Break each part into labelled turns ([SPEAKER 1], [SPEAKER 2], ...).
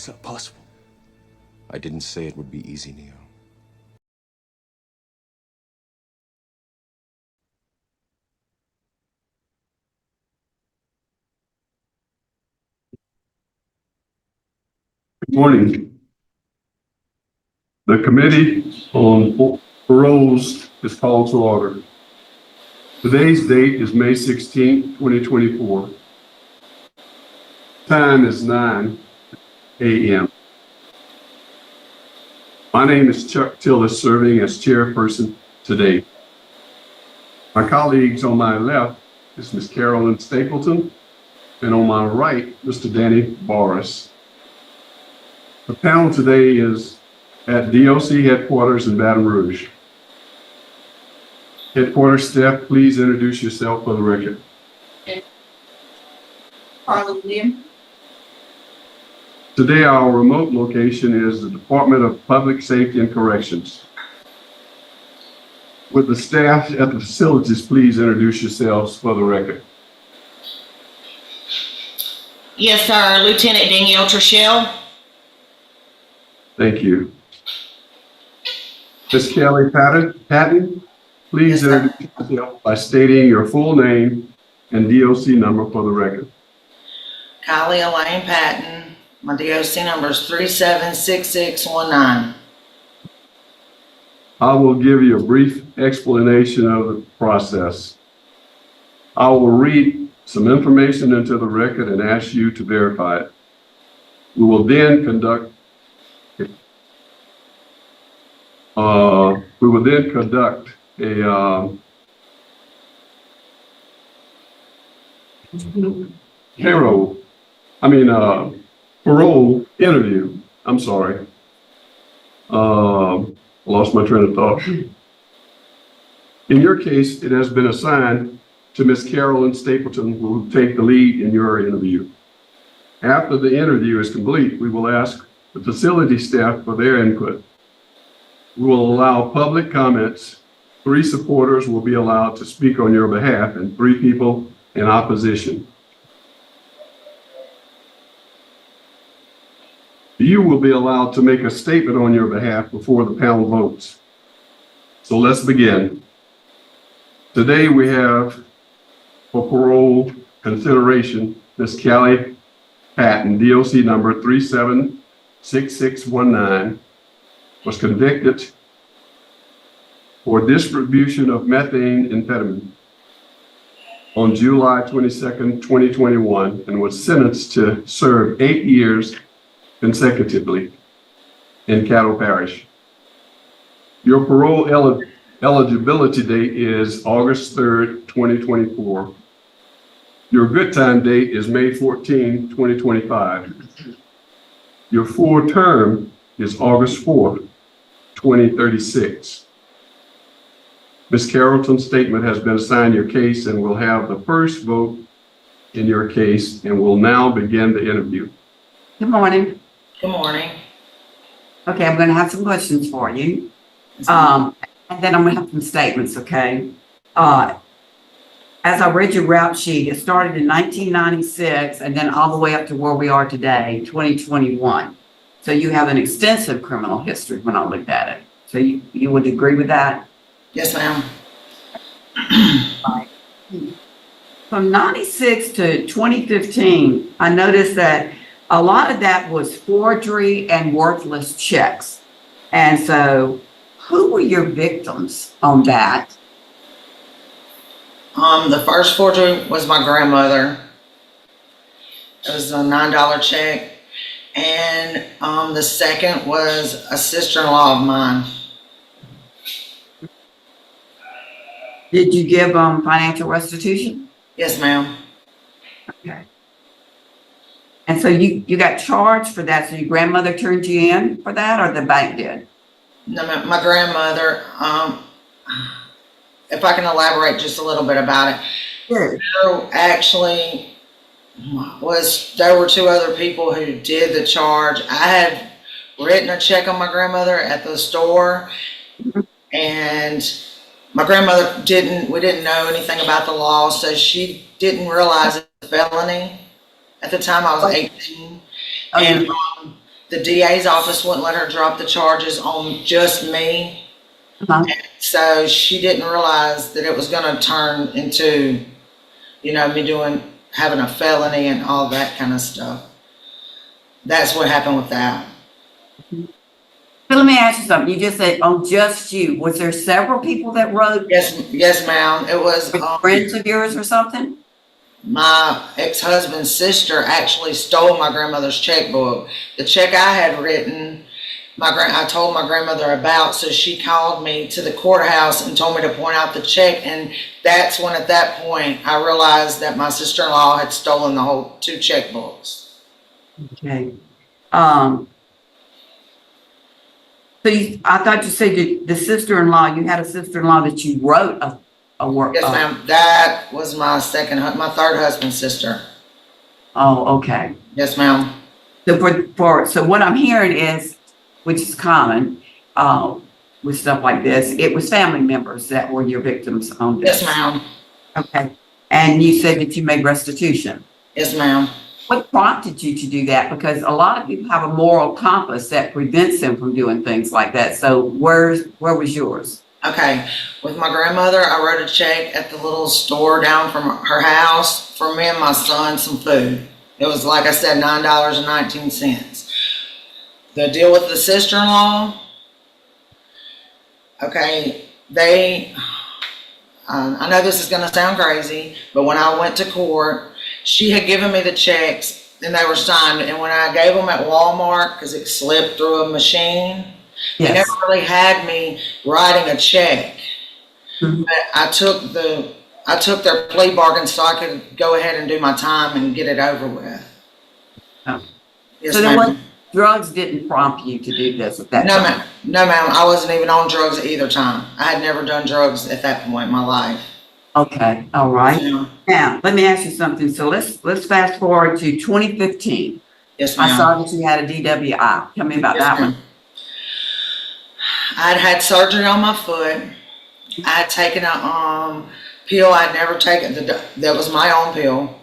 [SPEAKER 1] It's not possible.
[SPEAKER 2] I didn't say it would be easy, Neo.
[SPEAKER 3] Good morning. The Committee on Paroles is called to order. Today's date is May 16, 2024. Time is 9 a.m. My name is Chuck Tillis, serving as chairperson today. My colleagues on my left is Ms. Carolyn Stapleton, and on my right, Mr. Danny Boris. The panel today is at DOC headquarters in Baton Rouge. Headquarters staff, please introduce yourself for the record.
[SPEAKER 4] PAROLEES.
[SPEAKER 3] Today, our remote location is the Department of Public Safety and Corrections. Would the staff at the facilities please introduce yourselves for the record?
[SPEAKER 4] Yes, sir. Lieutenant Danielle.
[SPEAKER 3] Thank you. Ms. Kelly Patton, please introduce yourself by stating your full name and DOC number for the record.
[SPEAKER 4] Kylie Elaine Patton. My DOC number is 376619.
[SPEAKER 3] I will give you a brief explanation of the process. I will read some information into the record and ask you to verify it. We will then conduct a parole interview. I'm sorry. Lost my train of thought. In your case, it has been assigned to Ms. Carolyn Stapleton, who will take the lead in your interview. After the interview is complete, we will ask the facility staff for their input. We will allow public comments. 3 supporters will be allowed to speak on your behalf and 3 people in opposition. You will be allowed to make a statement on your behalf before the panel votes. So let's begin. Today we have for parole consideration, Ms. Kelly Patton, DOC number 376619, was convicted for distribution of methamphetamine on July 22nd, 2021, and was sentenced to serve 8 years consecutively in Caddo Parish. Your parole eligibility date is August 3rd, 2024. Your good time date is May 14, 2025. Your full term is August 4th, 2036. Ms. Carrollton's statement has been assigned your case and will have the first vote in your case and will now begin the interview.
[SPEAKER 5] Good morning.
[SPEAKER 4] Good morning.
[SPEAKER 5] Okay, I'm going to have some questions for you. And then I'm going to have some statements, okay? As I read your rap sheet, it started in 1996 and then all the way up to where we are today, 2021. So you have an extensive criminal history when I looked at it. So you would agree with that?
[SPEAKER 4] Yes, ma'am.
[SPEAKER 5] From 96 to 2015, I noticed that a lot of that was forgery and worthless checks. And so who were your victims on that?
[SPEAKER 4] The first forgery was my grandmother. It was a $9 check. And the second was a sister-in-law of mine.
[SPEAKER 5] Did you give financial restitution?
[SPEAKER 4] Yes, ma'am.
[SPEAKER 5] Okay. And so you got charged for that. So your grandmother turned you in for that, or the bank did?
[SPEAKER 4] No, my grandmother, if I can elaborate just a little bit about it.
[SPEAKER 5] Sure.
[SPEAKER 4] So actually, there were 2 other people who did the charge. I had written a check on my grandmother at the store, and my grandmother we didn't know anything about the law, so she didn't realize it's a felony. At the time I was 18. And the DA's office wouldn't let her drop the charges on just me.
[SPEAKER 5] Uh-huh.
[SPEAKER 4] So she didn't realize that it was gonna turn into, me having a felony and all that kind of stuff. That's what happened with that.
[SPEAKER 5] So let me ask you something. You just said, oh, just you. Was there several people that wrote?
[SPEAKER 4] Yes, ma'am. It was
[SPEAKER 5] Friends of yours or something?
[SPEAKER 4] my ex-husband's sister actually stole my grandmother's checkbook. The check I had written, I told my grandmother about, so she called me to the courthouse and told me to point out the check, and that's when at that point I realized that my sister-in-law had stolen the whole 2 checkbooks.
[SPEAKER 5] Okay. So I thought you said that the sister-in-law, you had a sister-in-law that you wrote a work.
[SPEAKER 4] Yes, ma'am. That was my third husband's sister.
[SPEAKER 5] Oh, okay.
[SPEAKER 4] Yes, ma'am.
[SPEAKER 5] So so what I'm hearing is, which is common, with stuff like this, it was family members that were your victims on this.
[SPEAKER 4] Yes, ma'am.
[SPEAKER 5] Okay. And you said that you made restitution.
[SPEAKER 4] Yes, ma'am.
[SPEAKER 5] What prompted you to do that? Because a lot of people have a moral compass that prevents them from doing things like that. So where was yours?
[SPEAKER 4] Okay, with my grandmother, I wrote a check at the little store down from her house for me and my son some food. It was, like I said, $9.19. The deal with the sister-in-law, okay, I know this is going to sound crazy, but when I went to court, she had given me the checks and they were signed, and when I gave them at Walmart, because it slipped through a machine,
[SPEAKER 5] Yes.
[SPEAKER 4] they never really had me writing a check.
[SPEAKER 5] Mhm.
[SPEAKER 4] But I took their plea bargain so I could go ahead and do my time and get it over with.
[SPEAKER 5] Oh.
[SPEAKER 4] Yes,
[SPEAKER 5] So there
[SPEAKER 4] ma'am.
[SPEAKER 5] drugs didn't prompt you to do this at that
[SPEAKER 4] No,
[SPEAKER 5] time?
[SPEAKER 4] ma'am. No, ma'am. I wasn't even on drugs at either time. I had never done drugs at that point in my life.
[SPEAKER 5] Okay, all right.
[SPEAKER 4] Yeah.
[SPEAKER 5] Now, let me ask you something. So let's fast forward to 2015.
[SPEAKER 4] Yes,
[SPEAKER 5] I
[SPEAKER 4] ma'am.
[SPEAKER 5] saw that you had a DWI. Tell me about
[SPEAKER 4] Yes,
[SPEAKER 5] that
[SPEAKER 4] ma'am.
[SPEAKER 5] one.
[SPEAKER 4] I'd had surgery on my foot. I had taken a pill I'd never taken. That was my own pill.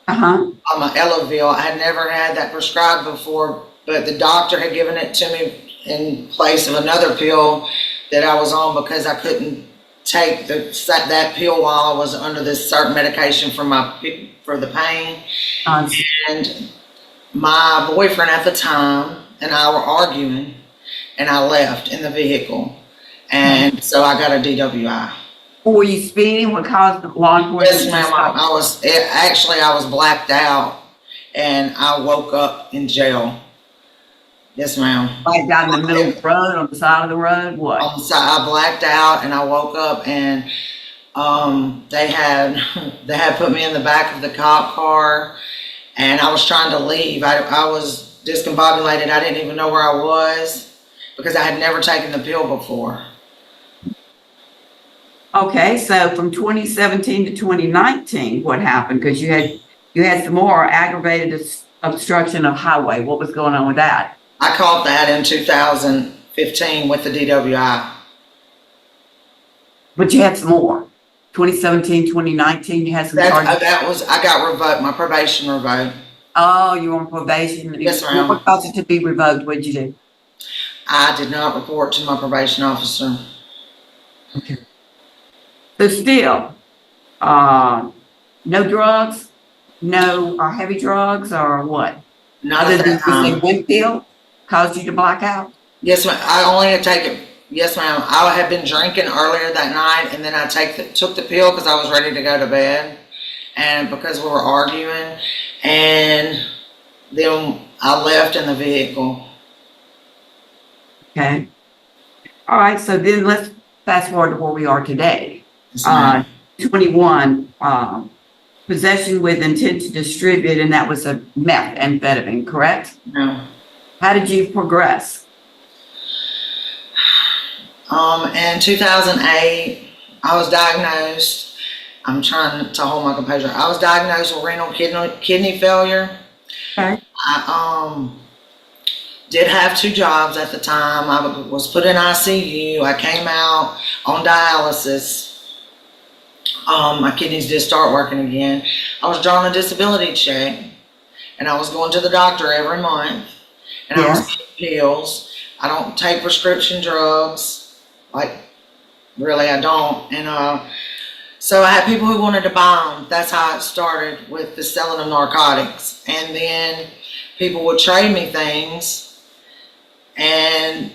[SPEAKER 5] Uh-huh.
[SPEAKER 4] My Elavil. I had never had that prescribed before, but the doctor had given it to me in place of another pill that I was on because I couldn't take that pill while I was under this certain medication for the pain. And my boyfriend at the time and I were arguing, and I left in the vehicle, and so I got a DWI.
[SPEAKER 5] Were you speeding? What caused the law enforcement?
[SPEAKER 4] Yes, ma'am. I was blacked out, and I woke up in jail. Yes, ma'am.
[SPEAKER 5] Blacked out in the middle of the road, on the side of the road? What?
[SPEAKER 4] I blacked out, and I woke up, and they had put me in the back of the cop car, and I was trying to leave. I was discombobulated. I didn't even know where I was because I had never taken the pill before.
[SPEAKER 5] Okay, so from 2017 to 2019, what happened? Because you had some more aggravated obstruction of highway. What was going on with that?
[SPEAKER 4] I caught that in 2015 with the DWI.
[SPEAKER 5] But you had some more. 2017, 2019, you had some charges.
[SPEAKER 4] I got revoked, my probation revoked.
[SPEAKER 5] Oh, you were on probation?
[SPEAKER 4] Yes, ma'am.
[SPEAKER 5] What caused it to be revoked? What did you do?
[SPEAKER 4] I did not report to my probation officer.
[SPEAKER 5] Okay. So still, no drugs, no heavy drugs, or what?
[SPEAKER 4] Not
[SPEAKER 5] Other
[SPEAKER 4] at
[SPEAKER 5] than
[SPEAKER 4] that time.
[SPEAKER 5] the wind pill caused you to black out?
[SPEAKER 4] Yes, ma'am. I only had taken. Yes, ma'am. I had been drinking earlier that night, and then I took the pill because I was ready to go to bed, and because we were arguing, and then I left in the vehicle.
[SPEAKER 5] Okay. All right. So then let's fast forward to where we are today.
[SPEAKER 4] Yes, ma'am.
[SPEAKER 5] 21, possession with intent to distribute, and that was a methamphetamine, correct?
[SPEAKER 4] No.
[SPEAKER 5] How did you progress?
[SPEAKER 4] In 2008, I was diagnosed. I'm trying to hold my composure. I was diagnosed with renal kidney failure.
[SPEAKER 5] Okay.
[SPEAKER 4] I did have 2 jobs at the time. I was put in ICU. I came out on dialysis. My kidneys did start working again. I was drawing a disability check, and I was going to the doctor every month. and I was
[SPEAKER 5] Yes.
[SPEAKER 4] taking pills. I don't take prescription drugs. Like, really, I don't. And so I had people who wanted to buy them. That's how it started with the selling of narcotics. And then people would trade me things and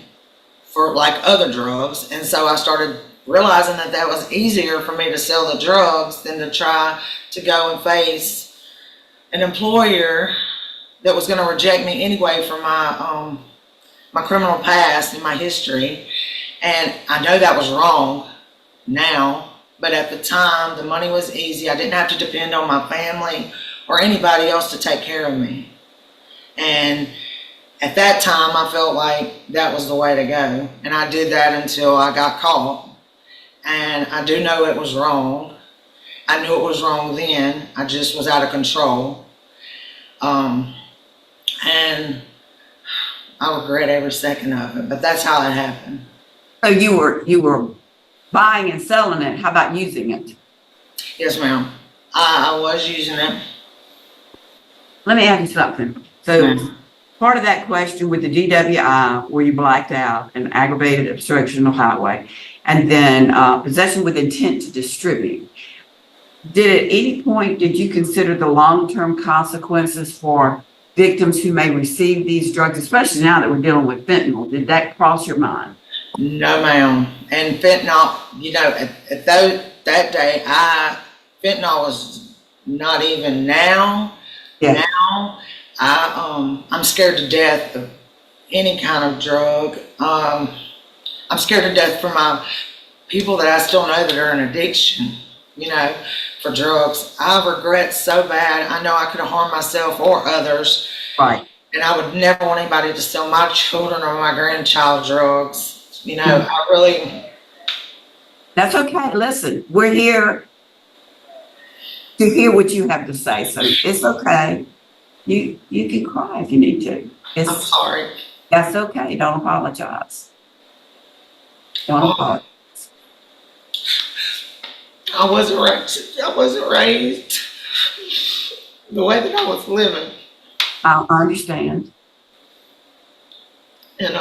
[SPEAKER 4] for like other drugs. And so I started realizing that that was easier for me to sell the drugs than to try to go and face an employer that was going to reject me anyway for my criminal past and my history. And I know that was wrong now, but at the time the money was easy. I didn't have to depend on my family or anybody else to take care of me. And at that time I felt like that was the way to go. And I did that until I got caught. And I do know it was wrong. I knew it was wrong then. I just was out of control. And I regret every second of it, but that's how it happened.
[SPEAKER 5] So you were buying and selling it. How about using it?
[SPEAKER 4] Yes, ma'am. I was using it.
[SPEAKER 5] Let me ask you something. So part of that question with the DWI, where you blacked out, and aggravated obstruction of highway, and then possession with intent to distribute. At any point did you consider the long-term consequences for victims who may receive these drugs, especially now that we're dealing with fentanyl? Did that cross your mind?
[SPEAKER 4] No, ma'am. And fentanyl, you know, at that day, fentanyl was not even now.
[SPEAKER 5] Yeah.
[SPEAKER 4] Now, I'm scared to death of any kind of drug. I'm scared to death for my people that I still know that are in addiction, you know, for drugs. I regret so bad. I know I could have harmed myself or others.
[SPEAKER 5] Right.
[SPEAKER 4] And I would never want anybody to sell my children or my grandchild drugs. You know, I really...
[SPEAKER 5] That's okay. Listen, we're here to hear what you have to say. So it's okay. You can cry if you need to.
[SPEAKER 4] I'm sorry.
[SPEAKER 5] That's okay. Don't apologize. Don't apologize.
[SPEAKER 4] I wasn't raised the way that I was living.
[SPEAKER 5] I understand.
[SPEAKER 4] And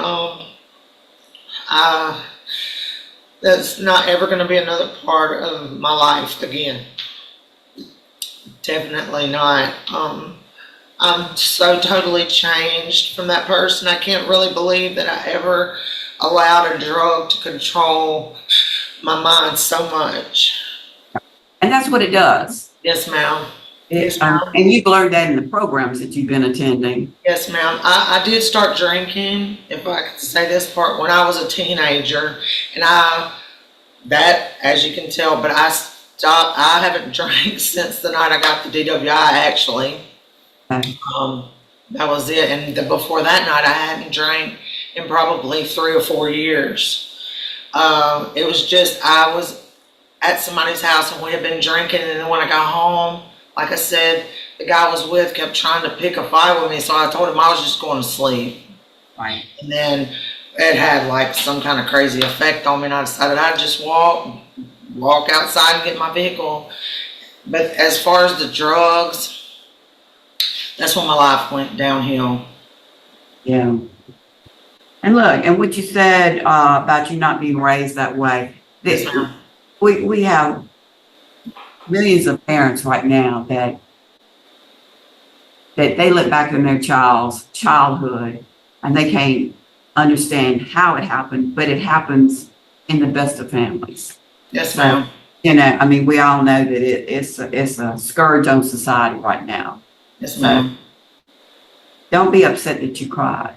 [SPEAKER 4] that's not ever going to be another part of my life again. Definitely not. I'm so totally changed from that person. I can't really believe that I ever allowed a drug to control my mind so much.
[SPEAKER 5] And that's what it does.
[SPEAKER 4] Yes, ma'am. Yes, ma'am.
[SPEAKER 5] And you've learned that in the programs that you've been attending.
[SPEAKER 4] Yes, ma'am. I did start drinking, if I could say this part, when I was a teenager. And that, as you can tell, but I stopped. I haven't drank since the night I got the DWI, actually.
[SPEAKER 5] Okay.
[SPEAKER 4] That was it. And before that night, I hadn't drank in probably 3 or 4 years. It was just, I was at somebody's house and we had been drinking. And then when I got home, like I said, the guy I was with kept trying to pick a fight with me. So I told him I was just going to sleep.
[SPEAKER 5] Right.
[SPEAKER 4] And then it had like some kind of crazy effect on me. And I decided I'd just walk outside and get my vehicle. But as far as the drugs, that's when my life went downhill.
[SPEAKER 5] Yeah. And look, and what you said about you not being raised that way,
[SPEAKER 4] Yes, ma'am.
[SPEAKER 5] we have millions of parents right now that they look back on their child's childhood and they can't understand how it happened, but it happens in the best of families.
[SPEAKER 4] Yes, ma'am.
[SPEAKER 5] You know, I mean, we all know that it's a scourge on society right now.
[SPEAKER 4] Yes, ma'am.
[SPEAKER 5] Don't be upset that you cried.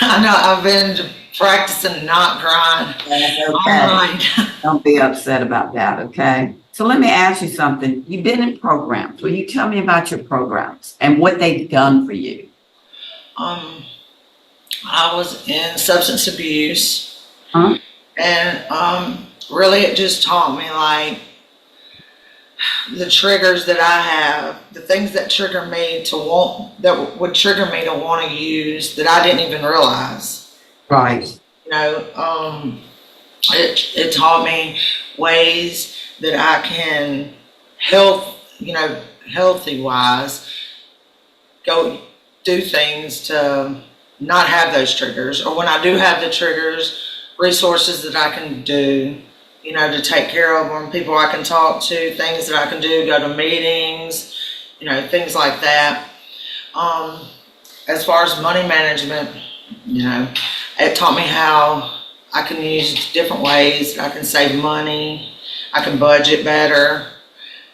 [SPEAKER 4] I know, I've been practicing not crying.
[SPEAKER 5] That's
[SPEAKER 4] All
[SPEAKER 5] okay.
[SPEAKER 4] right.
[SPEAKER 5] Don't be upset about that, okay? So let me ask you something. You've been in programs. Will you tell me about your programs and what they've done for you?
[SPEAKER 4] I was in substance abuse.
[SPEAKER 5] Huh?
[SPEAKER 4] And really it just taught me like the triggers that I have, the things that trigger me to want, that would trigger me to want to use that I didn't even realize.
[SPEAKER 5] Right.
[SPEAKER 4] You know, it taught me ways that I can healthy wise, go do things to not have those triggers, or when I do have the triggers, resources that I can do, you know, to take care of them, people I can talk to, things that I can do, go to meetings, you know, things like that. As far as money management, you know, it taught me how I can use different ways. I can save money, I can budget better,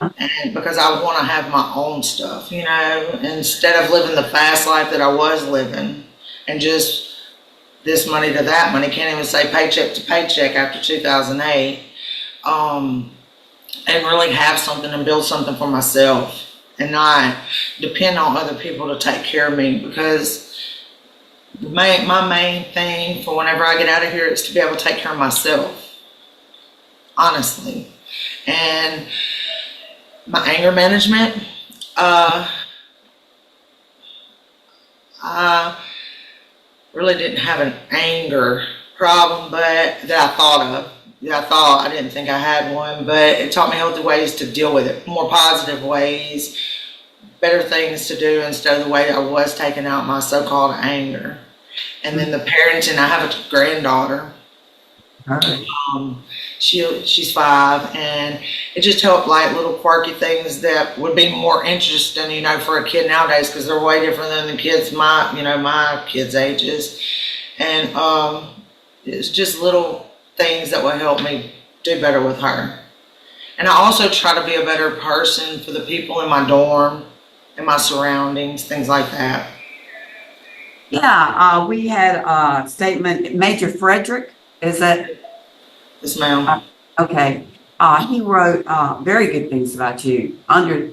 [SPEAKER 4] and because I want to have my own stuff, you know, instead of living the fast life that I was living and just this money to that money, can't even say paycheck to paycheck after 2008, and really have something and build something for myself and not depend on other people to take care of me, because my main thing for whenever I get out of here is to be able to take care of myself, honestly. And my anger management, I really didn't have an anger problem, but that I thought of. I didn't think I had one, but it taught me healthy ways to deal with it, more positive ways, better things to do instead of the way I was taking out my so-called anger. And then the parenting, I have a granddaughter. She's 5, and it just helped, like little quirky things that would be more interesting, you know, for a kid nowadays, because they're way different than the kids my kids' ages. And it's just little things that will help me do better with her. And I also try to be a better person for the people in my dorm and my surroundings, things like that.
[SPEAKER 5] Yeah, we had a statement, Major Frederick, is it?
[SPEAKER 4] Yes, ma'am.
[SPEAKER 5] Okay. He wrote very good things about you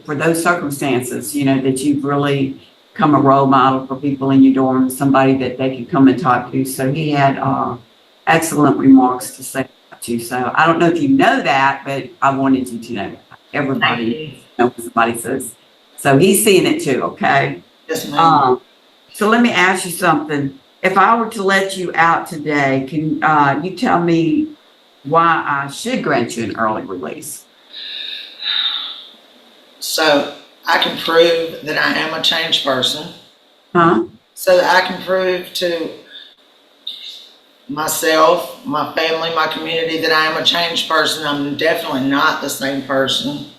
[SPEAKER 5] for those circumstances, you know, that you've really become a role model for people in your dorm, somebody that they could come and talk to. So he had excellent remarks to say about you. So I don't know if you know that, but I wanted you to know that. Everybody knows somebody says. So he's seeing it too, okay?
[SPEAKER 4] Yes, ma'am.
[SPEAKER 5] So let me ask you something. If I were to let you out today, can you tell me why I should grant you an early release?
[SPEAKER 4] So I can prove that I am a changed person.
[SPEAKER 5] Huh?
[SPEAKER 4] So that I can prove to myself, my family, my community that I am a changed person. I'm definitely not the same person.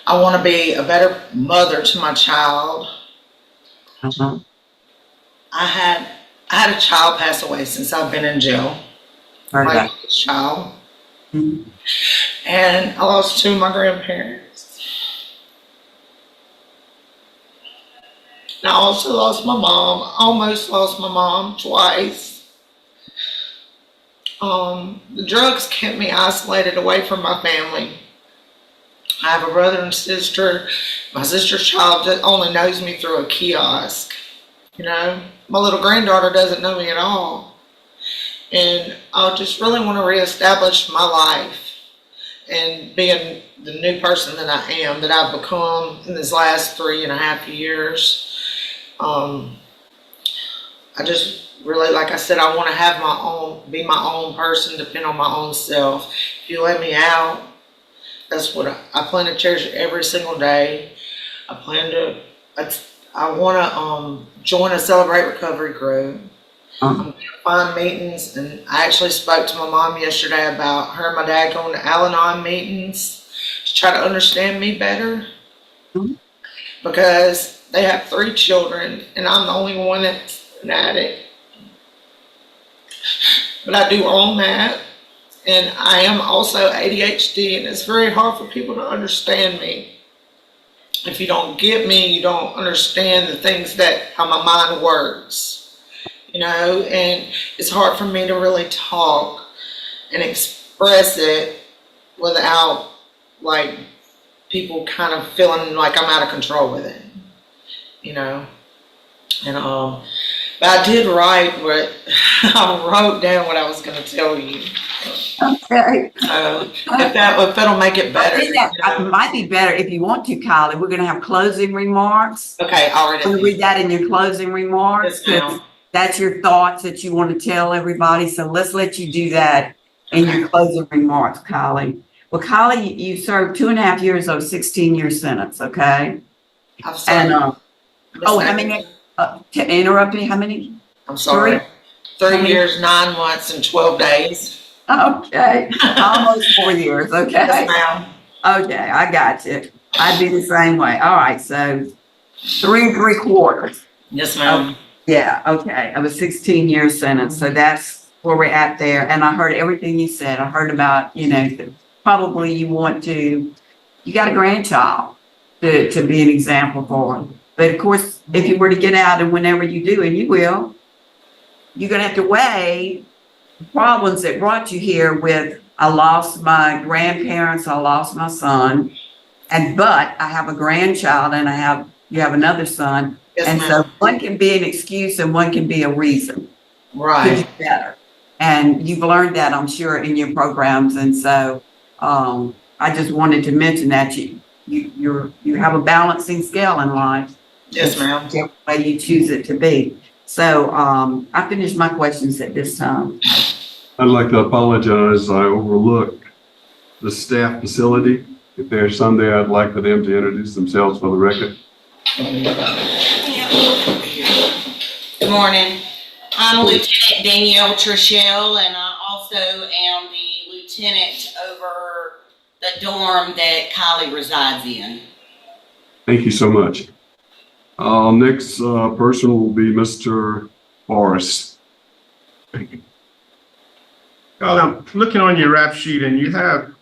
[SPEAKER 4] I want to be a better mother to my child.
[SPEAKER 5] Uh-huh.
[SPEAKER 4] I had a child pass away since I've been in jail. My youngest child.
[SPEAKER 5] Mm-hmm.
[SPEAKER 4] And I lost 2 of my grandparents. And I also lost my mom. Almost lost my mom twice. The drugs kept me isolated away from my family. I have a brother and sister. My sister's child only knows me through a kiosk. You know, my little granddaughter doesn't know me at all. And I just really want to reestablish my life and being the new person that I am, that I've become in these last 3.5 years. I just really, like I said, I want to have be my own person, depend on my own self. If you let me out, that's what I plan to cherish every single day. I want to join a Celebrate Recovery group. I'm going to find meetings, and I actually spoke to my mom yesterday about her and my dad going to Al-Anon meetings to try to understand me better. Because they have 3 children, and I'm the only one that's an addict. But I do own that, and I am also ADHD, and it's very hard for people to understand me. If you don't get me, you don't understand the things how my mind works, you know, and it's hard for me to really talk and express it without, like, people kind of feeling like I'm out of control with it, you know. And but I did write I wrote down what I was going to tell you.
[SPEAKER 5] Okay.
[SPEAKER 4] If that'll make it better.
[SPEAKER 5] I think that might be better if you want to, Kylie. We're going to have closing remarks.
[SPEAKER 4] Okay, I'll read it.
[SPEAKER 5] Can you read that in your closing remarks?
[SPEAKER 4] Yes, ma'am.
[SPEAKER 5] That's your thoughts that you want to tell everybody. So let's let you do that in your closing remarks, Kylie. Well, Kylie, you served 2.5 years of a 16-year sentence, okay?
[SPEAKER 4] I've served.
[SPEAKER 5] And Oh, how many, to interrupt you, how many?
[SPEAKER 4] I'm sorry.
[SPEAKER 5] How
[SPEAKER 4] 3
[SPEAKER 5] many?
[SPEAKER 4] years, 9 months, and 12 days.
[SPEAKER 5] Okay, almost 4 years,
[SPEAKER 4] Yes,
[SPEAKER 5] okay?
[SPEAKER 4] ma'am.
[SPEAKER 5] Okay, I got you. I'd be the same way. All right, so 3 3/4.
[SPEAKER 4] Yes, ma'am.
[SPEAKER 5] Yeah, okay. Of a 16-year sentence. So that's where we're at there. And I heard everything you said. I heard about, that probably you got a grandchild to be an example for. But of course, if you were to get out and whenever you do, and you will, you're gonna have to weigh the problems that brought you here with, I lost my grandparents, I lost my son, but I have a grandchild and you have another son.
[SPEAKER 4] Yes,
[SPEAKER 5] And
[SPEAKER 4] ma'am.
[SPEAKER 5] so one can be an excuse and one can be a reason to
[SPEAKER 4] Right.
[SPEAKER 5] do better. And you've learned that, I'm sure, in your programs. And so I just wanted to mention that you have a balancing scale in life.
[SPEAKER 4] Yes, ma'am.
[SPEAKER 5] Whichever way you choose it to be. So I finished my questions at this time.
[SPEAKER 3] I'd like to apologize. I overlooked the staff facility. If there's some there, I'd like for them to introduce themselves for the record.
[SPEAKER 1] Good morning. I'm Lieutenant Danielle Trishell, and I also am the lieutenant over the dorm that Kylie resides in.
[SPEAKER 3] Thank you so much. Next person will be Mr. Forrest.
[SPEAKER 6] Well, I'm looking on your rap sheet and you have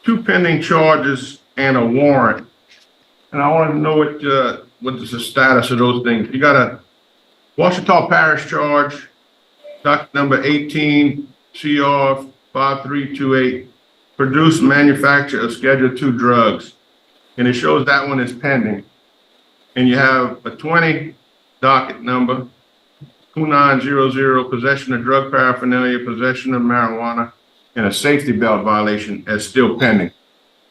[SPEAKER 6] 2 pending charges and a warrant. And I want to know what is the status of those things. You got a Washita Parish charge, docket number 18 CR 5328, produce, manufacture of Schedule II drugs. And it shows that one is pending. And you have a 20 docket number 2900, possession of drug paraphernalia, possession of marijuana, and a safety belt violation as still pending.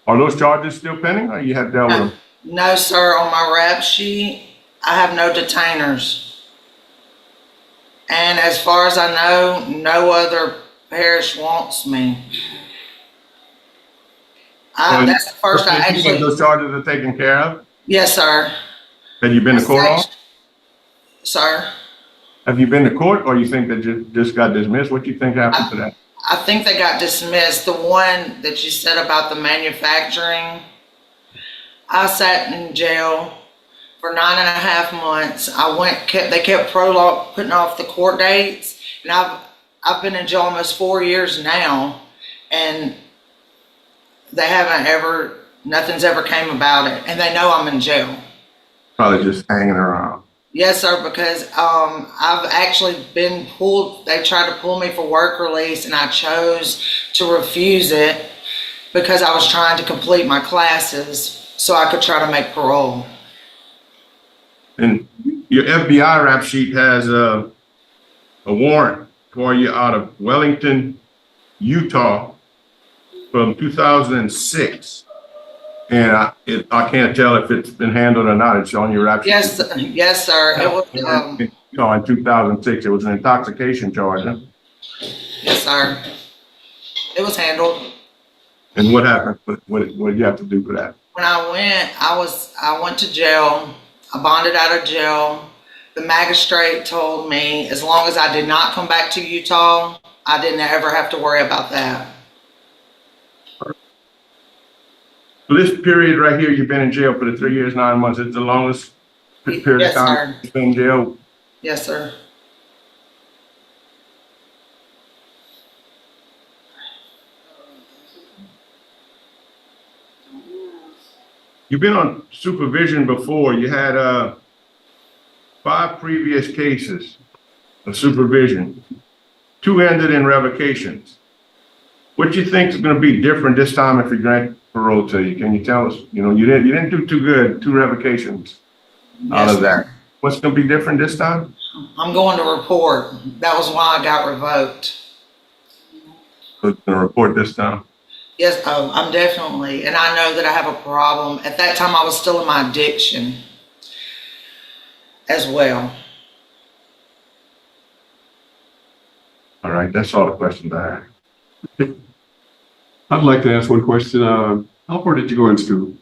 [SPEAKER 6] Are those charges still pending, or you have dealt with them?
[SPEAKER 4] No, sir. On my rap sheet, I have no detainers. And as far as I know, no other parish wants me. That's the first I
[SPEAKER 3] You think
[SPEAKER 4] actually.
[SPEAKER 3] those charges are taken care of?
[SPEAKER 4] Yes, sir.
[SPEAKER 3] Have you been to court on?
[SPEAKER 4] Sir,
[SPEAKER 3] Have you been to court, or you think that just got dismissed? What do you think happened to that?
[SPEAKER 4] I think they got dismissed. The one that you said about the manufacturing, I sat in jail for 9.5 months. They kept putting off the court dates, and I've been in jail almost 4 years now, and nothing's ever came about it, and they know I'm in jail.
[SPEAKER 3] Probably just hanging around.
[SPEAKER 4] Yes, sir, because I've actually been pulled. They tried to pull me for work release, and I chose to refuse it because I was trying to complete my classes so I could try to make parole.
[SPEAKER 6] And your FBI rap sheet has a warrant for you out of Wellington, Utah from 2006. And I can't tell if it's been handled or not. It's on your rap sheet.
[SPEAKER 4] Yes, sir. It was,
[SPEAKER 6] In 2006, it was an intoxication charge. Huh?
[SPEAKER 4] yes, sir. It was handled.
[SPEAKER 6] And what happened? What did you have to do for that?
[SPEAKER 4] When I went to jail. I bonded out of jail. The magistrate told me as long as I did not come back to Utah, I didn't ever have to worry about that.
[SPEAKER 6] So this period right here, you've been in jail for the 3 years, 9 months. It's the longest period
[SPEAKER 4] Yes,
[SPEAKER 6] of time
[SPEAKER 4] sir.
[SPEAKER 6] you've been in jail.
[SPEAKER 4] Yes, sir.
[SPEAKER 6] You've been on supervision before. You had 5 previous cases of supervision. 2 ended in revocations. What do you think is going to be different this time if we grant parole to you? Can you tell us? You didn't do too good. 2 revocations out
[SPEAKER 4] Yes,
[SPEAKER 6] of that.
[SPEAKER 4] sir.
[SPEAKER 6] What's going to be different this time?
[SPEAKER 4] I'm going to report. That was why I got revoked.
[SPEAKER 6] Going to report this time.
[SPEAKER 4] Yes, I'm definitely, and I know that I have a problem. At that time, I was still in my addiction as well.
[SPEAKER 6] All right, that's all the questions I have.
[SPEAKER 3] I'd like to ask one question. How far did you go in school?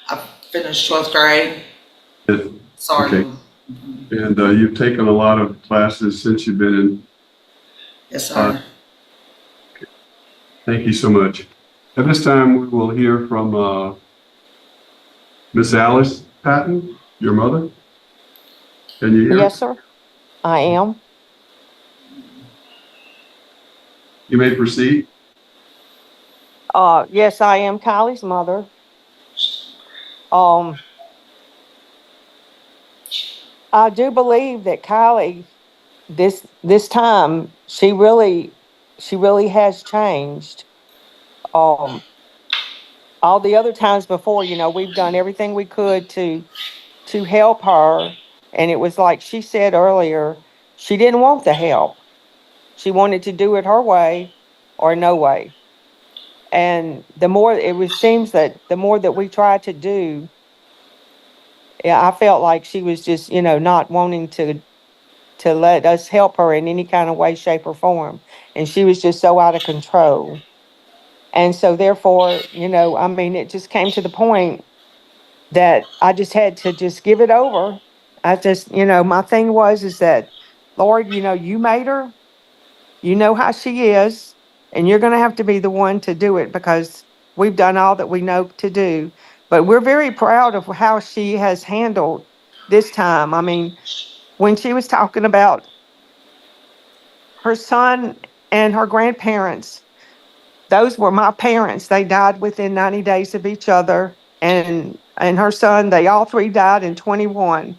[SPEAKER 4] I finished 12th grade. Sorry.
[SPEAKER 3] Okay. And you've taken a lot of classes since you've been in.
[SPEAKER 4] Yes, sir.
[SPEAKER 3] Thank you so much. At this time, we will hear from Miss Alice Patton, your mother. Can you hear?
[SPEAKER 7] Yes, sir. I am.
[SPEAKER 3] You may proceed.
[SPEAKER 7] Yes, I am Kylie's mother. Um, I do believe that Kylie, this time, she really has changed. Um, all the other times before, we've done everything we could to help her, and it was like she said earlier, she didn't want the help. She wanted to do it her way or no way. And seems that the more that we tried to do, yeah, I felt like she was just, not wanting to let us help her in any kind of way, shape, or form. And she was just so out of control. And so therefore, it just came to the point that I just had to just give it over. I just, my thing was is that, Lord, you made her, you know how she is, and you're going to have to be the one to do it because we've done all that we know to do. But we're very proud of how she has handled this time. I mean, when she was talking about her son and her grandparents, those were my parents. They died within 90 days of each other. And her son, they all three died in 21.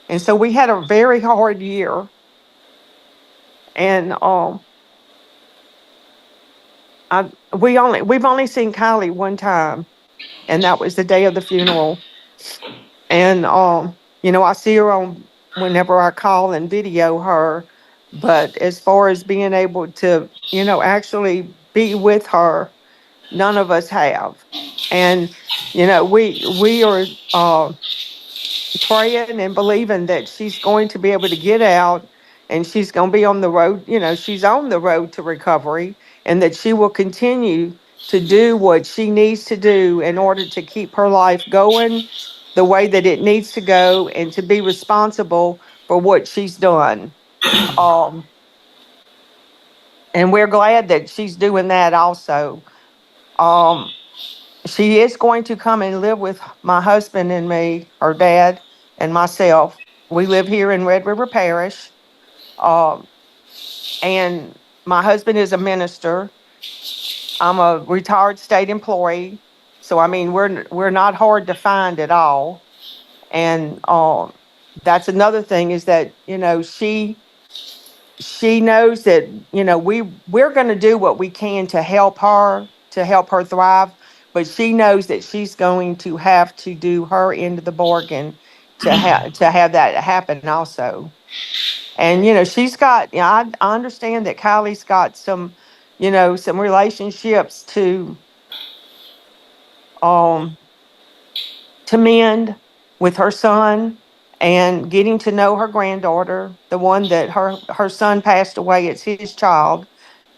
[SPEAKER 7] And so we had a very hard year. And we've only seen Kylie one time, and that was the day of the funeral. And I see her on whenever I call and video her, but as far as being able to, actually be with her, none of us have. And we are praying and believing that she's going to be able to get out and she's going to be on the road, she's on the road to recovery, and that she will continue to do what she needs to do in order to keep her life going the way that it needs to go and to be responsible for what she's done. Um, and we're glad that she's doing that also. Um, she is going to come and live with my husband and me, her dad, and myself. We live here in Red River Parish. Um, and my husband is a minister. I'm a retired state employee. So I mean, we're not hard to find at all. And that's another thing is that, she knows that, we're going to do what we can to help her thrive, but she knows that she's going to have to do her end of the bargain to have that happen also. And she's got, I understand that Kylie's got some relationships um to mend with her son, and getting to know her granddaughter, the one that her son passed away. It's his child.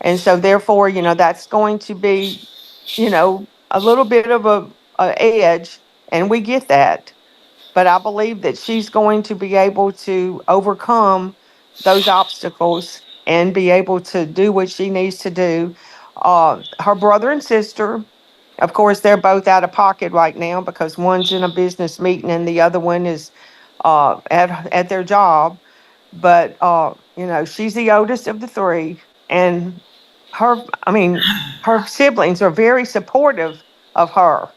[SPEAKER 7] And so therefore, that's going to be, a little bit of a edge, and we get that. But I believe that she's going to be able to overcome those obstacles and be able to do what she needs to do. Her brother and sister, of course, they're both out of pocket right now because one's in a business meeting and the other one is at their job. But she's the oldest of the three, and her siblings are very supportive of her.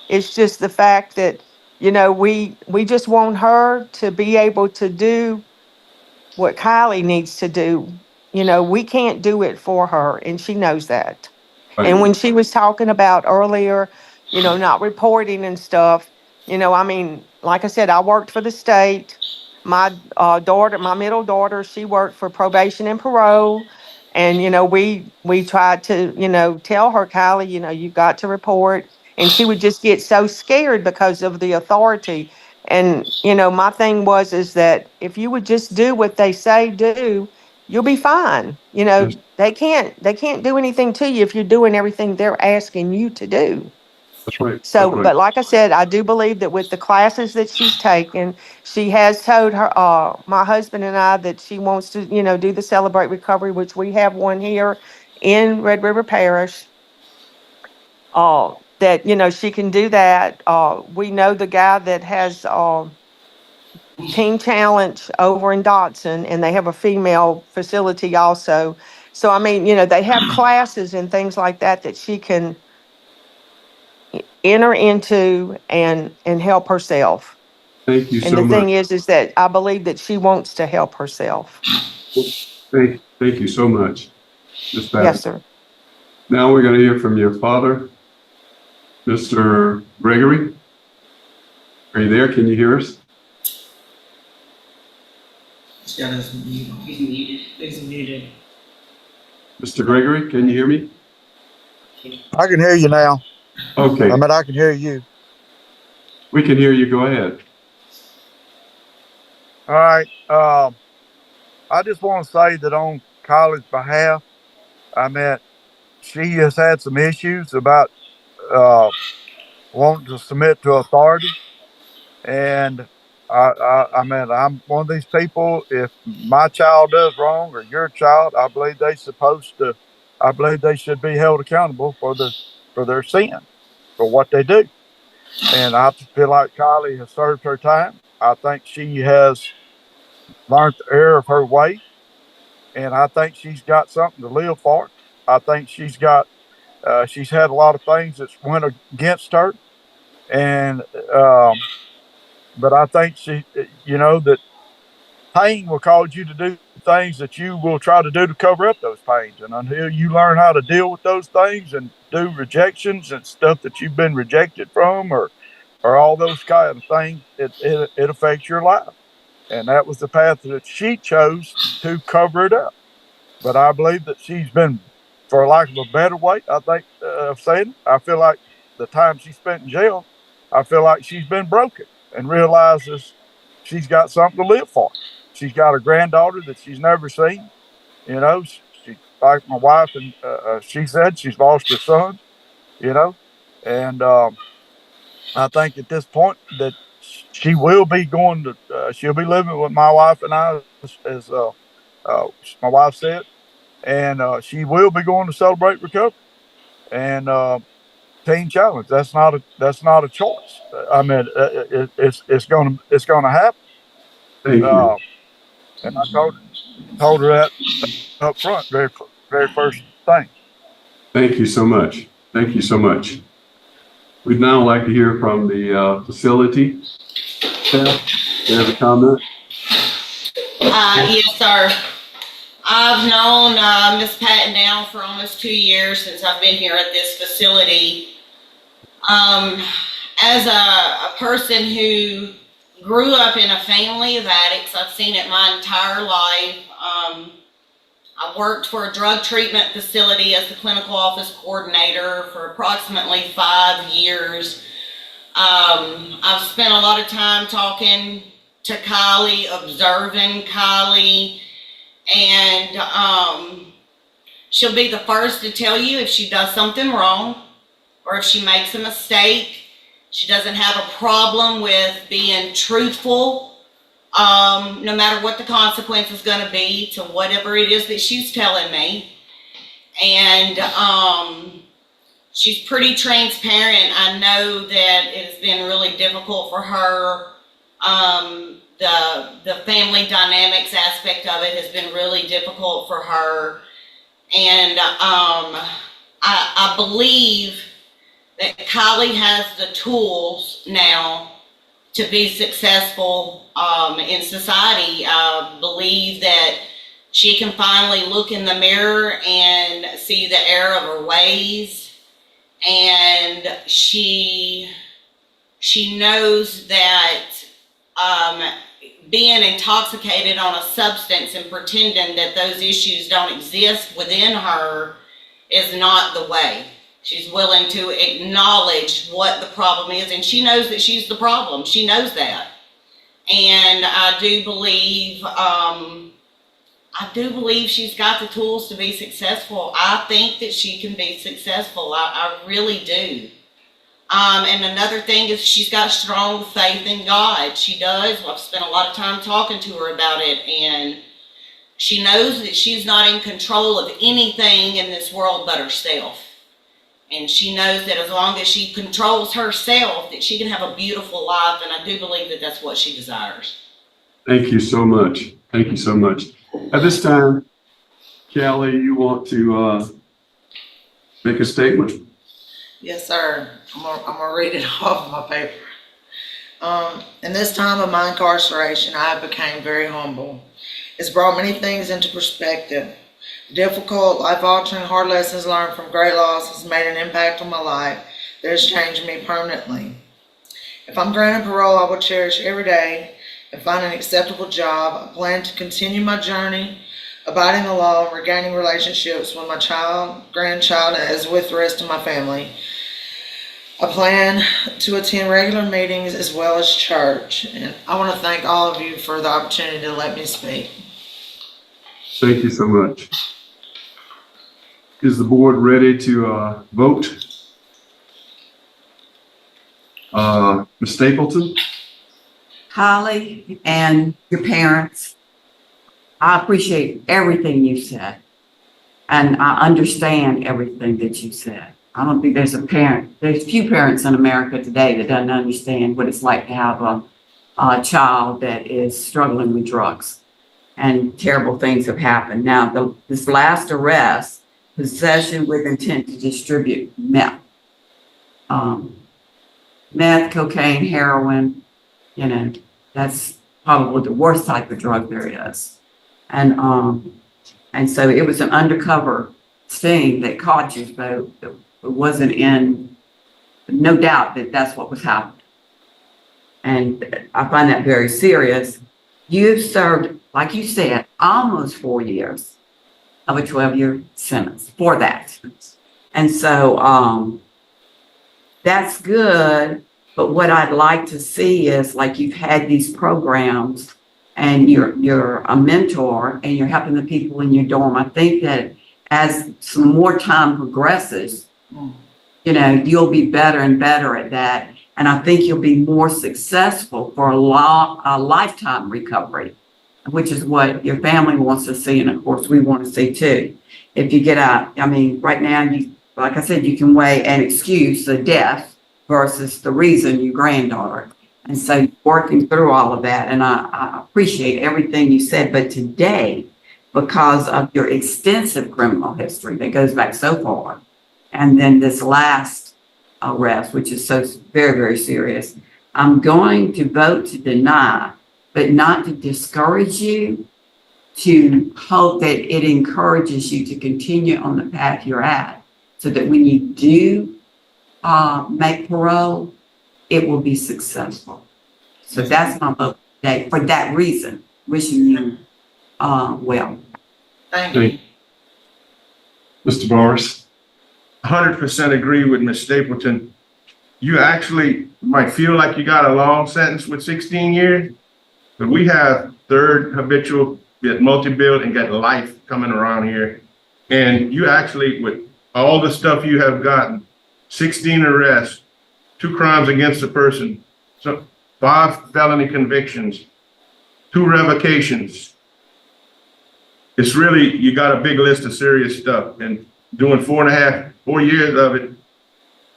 [SPEAKER 7] It's just the fact that, we just want her to be able to do what Kylie needs to do. We can't do it for her, and she knows that. And when she was talking about earlier, not reporting and stuff, like I said, I worked for the state. My middle daughter, she worked for probation and parole. And, we tried to, tell her, Kylie, you got to report. And she would just get so scared because of the authority. And, my thing is that if you would just do what they say do, you'll be fine.
[SPEAKER 3] Yes.
[SPEAKER 7] They can't do anything to you if you're doing everything they're asking you to do.
[SPEAKER 3] That's right.
[SPEAKER 7] So,
[SPEAKER 3] That's right.
[SPEAKER 7] but like I said, I do believe that with the classes that she's taken, she has told her, my husband and I that she wants to, do the Celebrate Recovery, which we have one here in Red River Parish. That, she can do that. We know the guy that has, Teen Challenge over in Dotson, and they have a female facility also. So, I mean, they have classes and things like that that she can enter into and help herself.
[SPEAKER 3] Thank you
[SPEAKER 7] And
[SPEAKER 3] so
[SPEAKER 7] the
[SPEAKER 3] much.
[SPEAKER 7] thing is that I believe that she wants to help herself.
[SPEAKER 3] Thank you so much, Ms.
[SPEAKER 7] Yes,
[SPEAKER 3] Patterson.
[SPEAKER 7] sir.
[SPEAKER 3] Now we're going to hear from your father, Mr. Gregory. Are you there? Can you hear us?
[SPEAKER 4] He's got his mute. He's muted. He's muted.
[SPEAKER 3] Mr. Gregory, can you hear me?
[SPEAKER 8] I can hear you now.
[SPEAKER 3] Okay,
[SPEAKER 8] I can hear you.
[SPEAKER 3] we can hear you. Go ahead.
[SPEAKER 8] All right. I just want to say that on Kylie's behalf, she has had some issues about uh, wanting to submit to authority, and I'm one of these people. If my child does wrong or your child, I believe they're supposed to. I believe they should be held accountable for their sin, for what they do. And I feel like Kylie has served her time. I think she has learned the error of her way, and I think she's got something to live for. I think she's had a lot of things that's went against her, and but I think that pain will cause you to do things that you will try to do to cover up those pains, and until you learn how to deal with those things and do rejections and stuff that you've been rejected from, or all those kind of things, it affects your life. And that was the path that she chose to cover it up. But I believe that she's been, for lack of a better way, I think of saying, I feel like the time she spent in jail, I feel like she's been broken and realizes she's got something to live for. She's got a granddaughter that she's never seen. She like my wife, and she said she's lost her son. You know, and I think at this point that she will be going to, she'll be living with my wife and I, as my wife said, and she will be going to Celebrate Recovery and Teen Challenge. That's not a choice. It's gonna happen.
[SPEAKER 3] Thank you.
[SPEAKER 8] And I told her that up front, very first thing.
[SPEAKER 3] Thank you so much. Thank you so much. We'd now like to hear from the facility staff. Do you have a comment?
[SPEAKER 1] Yes, sir. I've known Miss Patton now for almost 2 years since I've been here at this facility. As a person who grew up in a family of addicts, I've seen it my entire life. I worked for a drug treatment facility as the clinical office coordinator for approximately 5 years. I've spent a lot of time talking to Kylie, observing Kylie, and she'll be the first to tell you if she does something wrong or if she makes a mistake. She doesn't have a problem with being truthful, no matter what the consequence is going to be to whatever it is that she's telling me. And she's pretty transparent. I know that it's been really difficult for her. The family dynamics aspect of it has been really difficult for her. And I believe that Kylie has the tools now to be successful in society. I believe that she can finally look in the mirror and see the error of her ways. And she knows that being intoxicated on a substance and pretending that those issues don't exist within her is not the way. She's willing to acknowledge what the problem is, and she knows that she's the problem. She knows that. And I do believe she's got the tools to be successful. I think that she can be successful. I really do. And another thing is she's got strong faith in God. She does. I've spent a lot of time talking to her about it, and she knows that she's not in control of anything in this world but herself. And she knows that as long as she controls herself, that she can have a beautiful life, and I do believe that that's what she desires.
[SPEAKER 3] Thank you so much. Thank you so much. At this time, Kelly, you want to make a statement?
[SPEAKER 4] Yes, sir. I'm gonna read it off of my paper. In this time of my incarceration, I became very humble. It's brought many things into perspective. Difficult, life-altering, hard lessons learned from great loss has made an impact on my life that has changed me permanently. If I'm granted parole, I will cherish every day and find an acceptable job. I plan to continue my journey, abiding the law, and regaining relationships with my child, grandchild, as with the rest of my family. I plan to attend regular meetings as well as church. And I want to thank all of you for the opportunity to let me speak.
[SPEAKER 3] Thank you so much. Is the board ready to vote? Ms. Stapleton?
[SPEAKER 5] Holly and your parents, I appreciate everything you said. And I understand everything that you said. I don't think there's few parents in America today that doesn't understand what it's like to have a child that is struggling with drugs. And terrible things have happened. Now, this last arrest, possession with intent to distribute meth. Meth, cocaine, heroin, that's probably the worst type of drug there is. And so it was an undercover sting that caught you, but it wasn't no doubt that that's what was happening. And I find that very serious. You've served, like you said, almost 4 years of a 12-year sentence for that. And so that's good. But what I'd like to see is, like, you've had these programs and you're a mentor and you're helping the people in your dorm. I think that as some more time progresses, you'll be better and better at that. And I think you'll be more successful for a lifetime recovery, which is what your family wants to see. And of course, we want to see too. If you get out, right now, like I said, you can weigh an excuse, the death, versus the reason, your granddaughter. And so working through all of that, and I appreciate everything you said. But today, because of your extensive criminal history that goes back so far, and then this last arrest, which is so very, very serious, I'm going to vote to deny, but not to discourage you, to hope that it encourages you to continue on the path you're at, so that when you do make parole, it will be successful. So that's my vote today for that reason. Wishing you well.
[SPEAKER 4] Thank you.
[SPEAKER 3] Mr. Morris?
[SPEAKER 6] 100% agree with Ms. Stapleton. You actually might feel like you got a long sentence with 16 years, but we have third habitual, get multi-bill, and got life coming around here. And you actually, with all the stuff you have gotten, 16 arrests, 2 crimes against a person, 5 felony convictions, 2 revocations. It's really, you got a big list of serious stuff, and doing 4 years of it,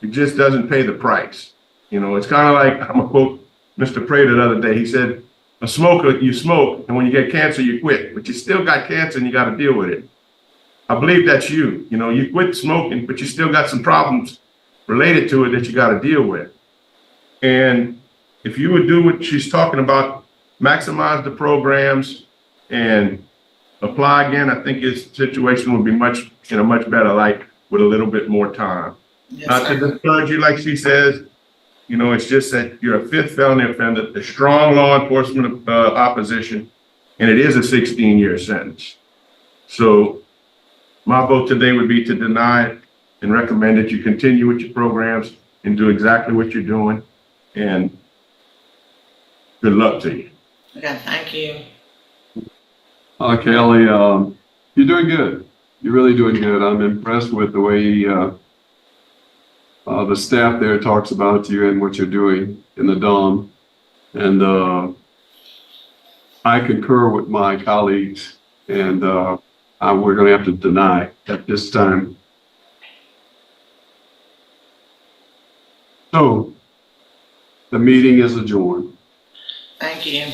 [SPEAKER 6] it just doesn't pay the price. It's kind of like, I'm gonna quote Mr. Prater the other day. He said, a smoker, you smoke, and when you get cancer, you quit, but you still got cancer and you got to deal with it. I believe that's you. You quit smoking, but you still got some problems related to it that you got to deal with. And if you would do what she's talking about, maximize the programs and apply again, I think his situation will be much better light with a little bit more time.
[SPEAKER 4] Yes,
[SPEAKER 6] Not
[SPEAKER 4] sir.
[SPEAKER 6] to discourage you, like she says, it's just that you're a 5th felony offender, a strong law enforcement opposition, and it is a 16-year sentence. So my vote today would be to deny it and recommend that you continue with your programs and do exactly what you're doing. And good luck to you.
[SPEAKER 4] Okay, thank you.
[SPEAKER 3] Kelly, you're doing good. You're really doing good. I'm impressed with the way The staff there talks about you and what you're doing in the DOM. And I concur with my colleagues, and we're going to have to deny at this time. So the meeting is adjourned.
[SPEAKER 4] Thank you.